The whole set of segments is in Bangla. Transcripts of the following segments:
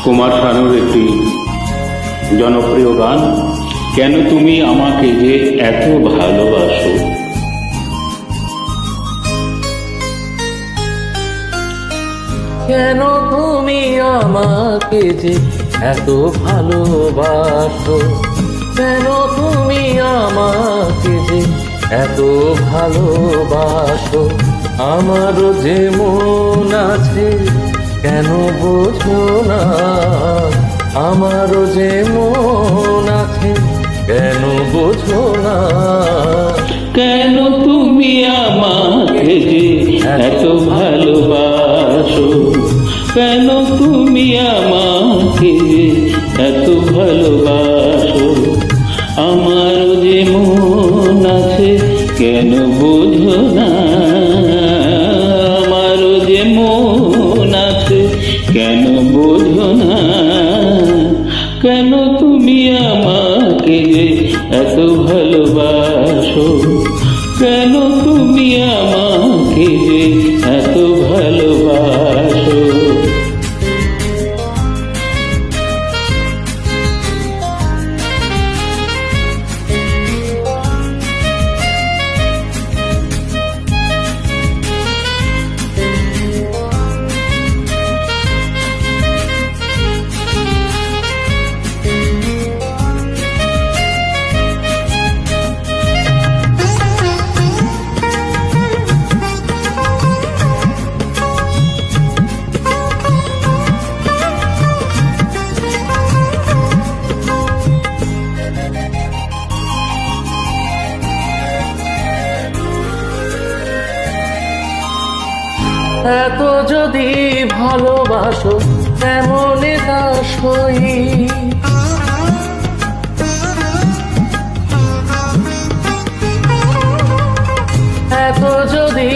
কুমার শানুর একটি জনপ্রিয় গান, কেন তুমি আমাকে যে এত ভালোবাসো। কেন তুমি আমাকে যে এত ভালোবাসো, কেন তুমি আমাকে যে এত ভালোবাসো। আমারও যে মন আছে কেন বোঝো না, আমারও যে মন আছে কেন বোঝো না। কেন তুমি আমাকে যে এত ভালোবাসো, কেন তুমি আমাকে যে এত ভালোবাসো। আমার যে মন আছে কেন বোঝো না, আমার যে মন আছে কেন বোঝো না। কেন তুমি আমাকে যে এত ভালোবাসো, কেন তুমি আমাকে যে এত ভালোবাসো। এত যদি ভালোবাসো তেমন দাসই, এত যদি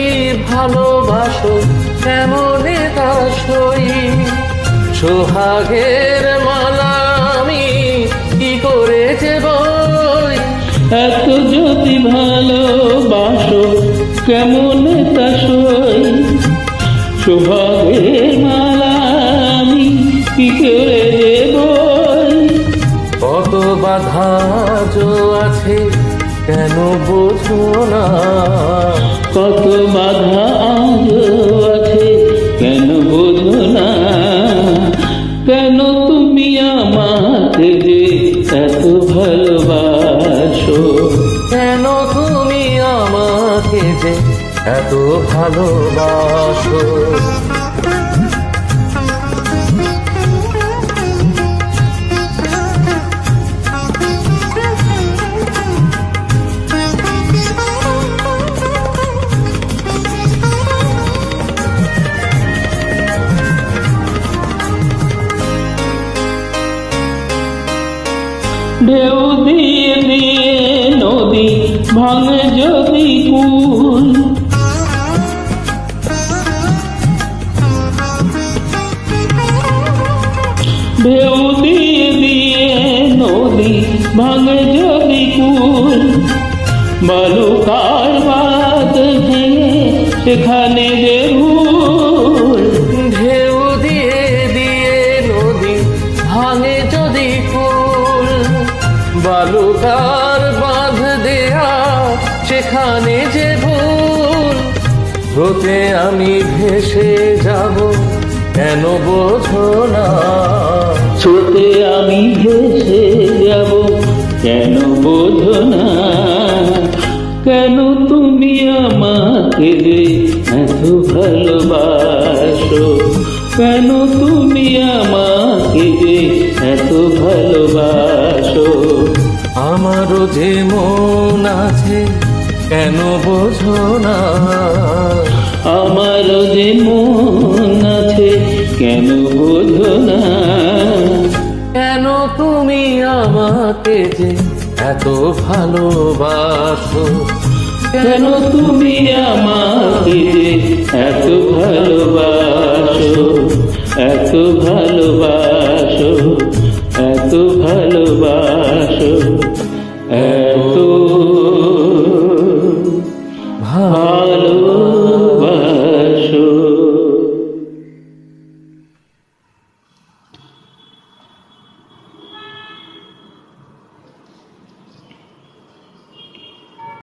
ভালোবাসো তেমন দাসই। সোহাগের মালা আমি কি করে যে বই। এত যদি ভালোবাসো কেমন তা সই। সোহাগের মালা আমি কি করে দেব। কত বাধা যো আছে কেন বোঝো না, কত বাধা আজও আছে কেন বোঝো না। কেন তুমি আমাকে যে এত ভালোবাসো, কেন তুমি আমাকে যে এত ভালোবাসো। ঢেউ দিয়ে দিয়ে নদী ভাঙে যদি কুল, ঢেউ দিয়ে দিয়ে নদী ভাঙে যদি কুল। বালুকার বাদ ভেঙে সেখানে যে ভুল। ঢেউ দিয়ে দিয়ে নদী ভাঙে যদি কুল, বালুকার বাঁধ দেয়া সেখানে যে ভুল। স্রোতে আমি ভেসে যাব কেন বোঝো না, স্রোতে আমি ভেসে যাব কেন বোঝো না। কেন তুমি আমাকে যে এত ভালোবাসো, কেন তুমি আমাকে যে এত ভালোবাসো। আমারও যে মন আছে কেন বোঝো না, আমার যে মন আছে কেন বোঝো না। কেন তুমি আমাকে যে এত ভালোবাসো, কেন তুমি আমাকে যে এত ভালোবাসো, এত ভালোবাসো, এত ভালোবাসো, এত ভালো।